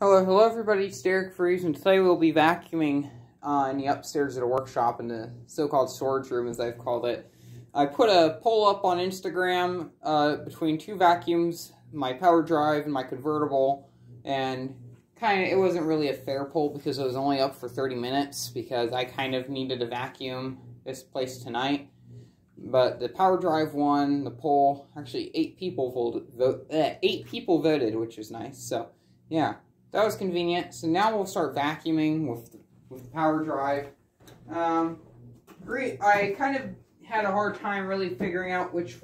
Hello everybody, it's Derek Freeze, and today we'll be vacuuming in the upstairs of the workshop in the so-called storage room, as I've called it. I put a poll up on Instagram between two vacuums, my power drive and my convertible, and it wasn't really a fair poll because it was only up for 30 minutes because I kind of needed to vacuum this place tonight. But the power drive won the poll. Actually, 8 people voted, which is nice. So, yeah. That was convenient. So now we'll start vacuuming with the power drive. I kind of had a hard time really figuring out which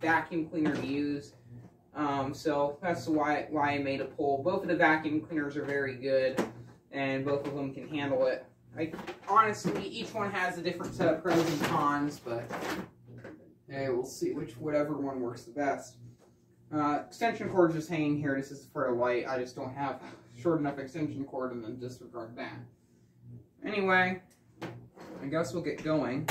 vacuum cleaner to use. So that's why I made a poll. Both of the vacuum cleaners are very good, and both of them can handle it. Honestly, each one has a different set of pros and cons, but hey, we'll see whatever one works the best. Extension cord just hanging here. This is for a light. I just don't have short enough extension cord, and then disregard that. Anyway, I guess we'll get going.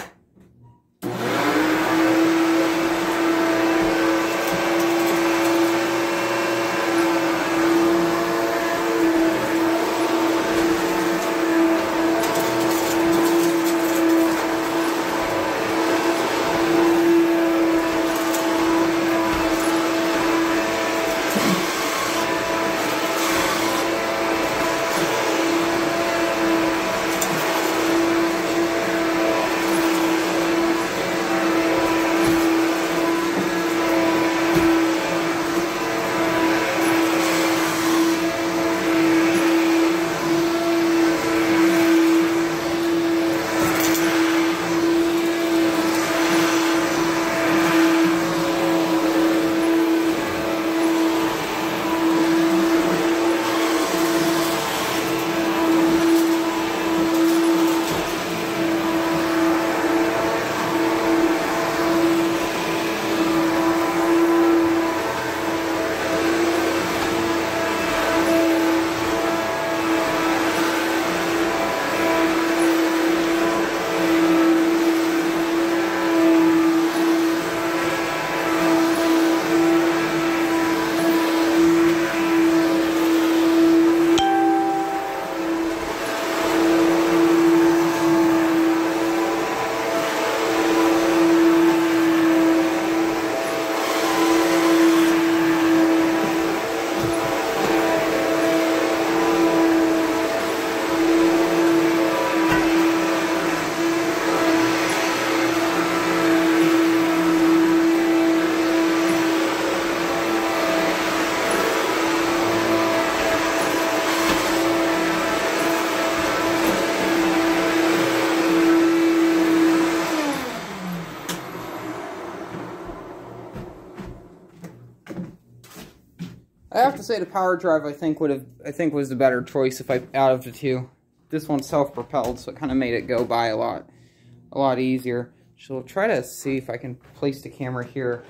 I have to say the power drive I think was the better choice out of the two. This one's self-propelled, so it kind of made it go by a lot easier. So I'll try to see if I can place the camera here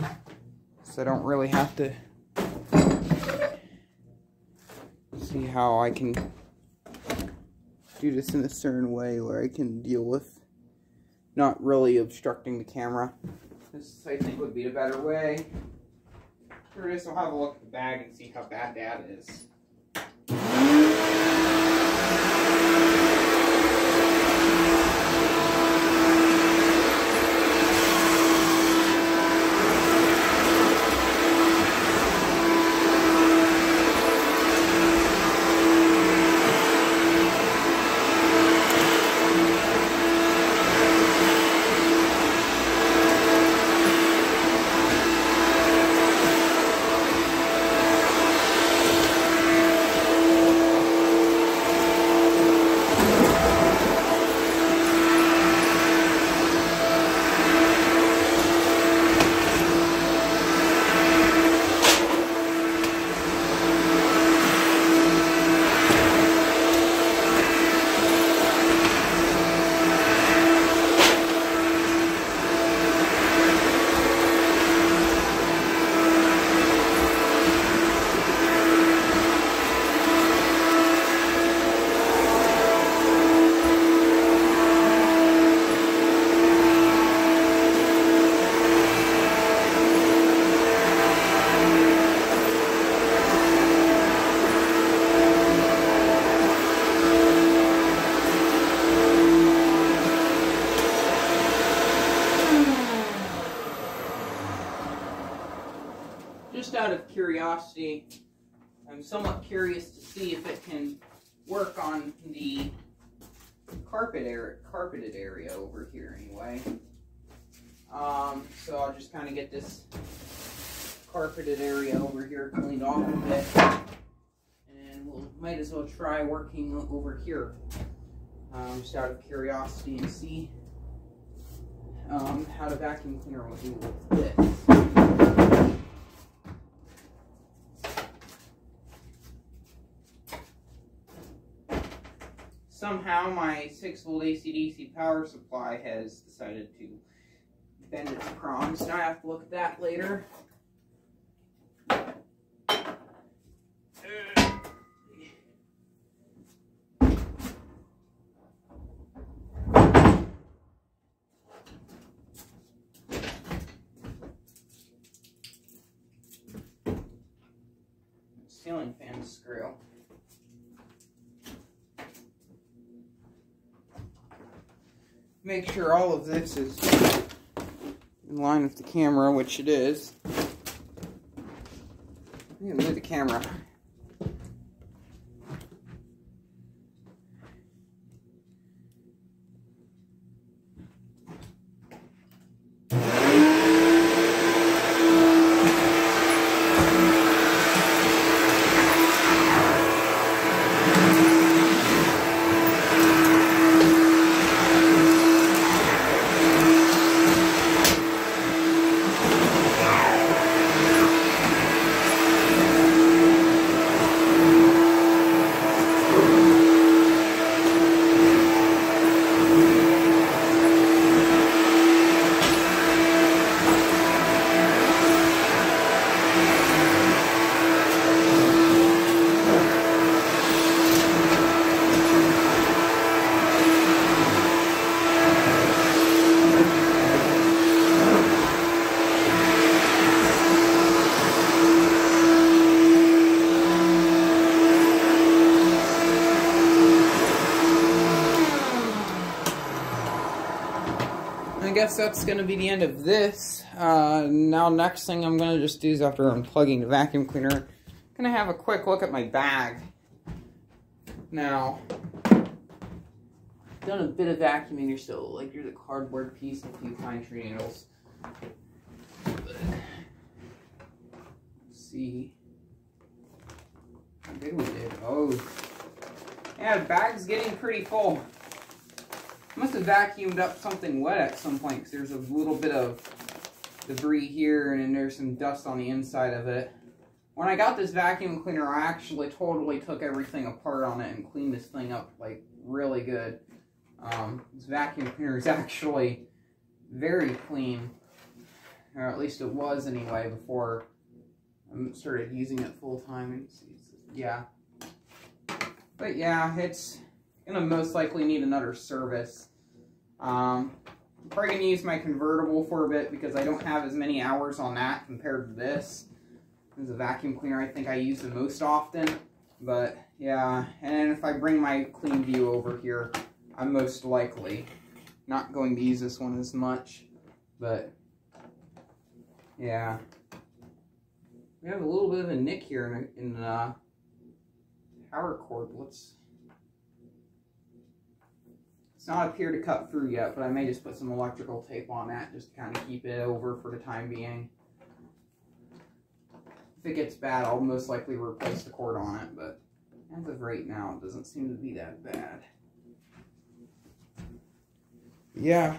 so I don't really have to see how I can do this in a certain way where I can deal with not really obstructing the camera. This I think would be the better way. Here it is. I'll have a look at the bag and see how bad that is. of curiosity, I'm somewhat curious to see if it can work on the carpeted area over here anyway. So I'll just kind of get this carpeted area over here cleaned off a bit, and might as well try working over here, just out of curiosity, and see how the vacuum cleaner will do with this. Somehow my 6-volt AC/DC power supply has decided to bend its prongs, so I have to look at that later. Ceiling fan screw. Make sure all of this is in line with the camera, which it is. I'm gonna move the camera. I guess that's going to be the end of this. Now next thing I'm going to just do is, after unplugging the vacuum cleaner, I'm going to have a quick look at my bag. Now, I've done a bit of vacuuming here still. Like, here's a cardboard piece and a few pine tree needles. Let's see how good we did. Oh, yeah, the bag's getting pretty full. I must have vacuumed up something wet at some point, because there's a little bit of debris here, and then there's some dust on the inside of it. When I got this vacuum cleaner, I actually totally took everything apart on it and cleaned this thing up, like, really good. This vacuum cleaner is actually very clean, or at least it was anyway, before I started using it full time. Yeah. But yeah, it's gonna most likely need another service. I'm probably gonna use my convertible for a bit, because I don't have as many hours on that compared to this. This is a vacuum cleaner I think I use the most often. But yeah, and if I bring my Clean View over here, I'm most likely not going to use this one as much. But yeah, we have a little bit of a nick here in the power cord. It's not appeared to cut through yet, but I may just put some electrical tape on that just to kind of keep it over for the time being. If it gets bad, I'll most likely replace the cord on it, but as of right now, it doesn't seem to be that bad. Yeah.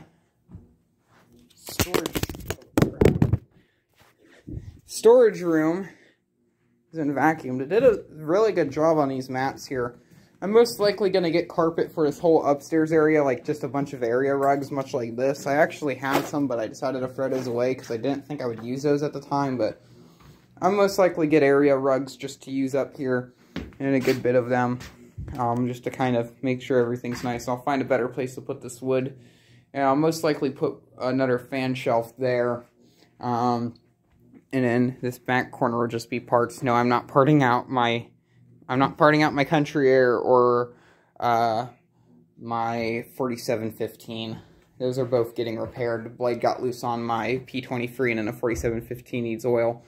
Storage room is in vacuumed. It did a really good job on these mats here. I'm most likely going to get carpet for this whole upstairs area, like just a bunch of area rugs, much like this. I actually had some, but I decided to throw those away because I didn't think I would use those at the time. But I'll most likely get area rugs just to use up here, and a good bit of them, just to kind of make sure everything's nice. I'll find a better place to put this wood, and I'll most likely put another fan shelf there. And then this back corner will just be parts. No, I'm not parting out my Country Air or my 4715. Those are both getting repaired. The blade got loose on my P23, and then a 4715 needs oil.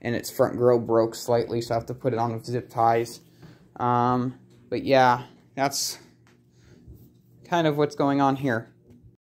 and its front grill broke slightly, so I have to put it on with zip ties. But yeah, that's kind of what's going on here.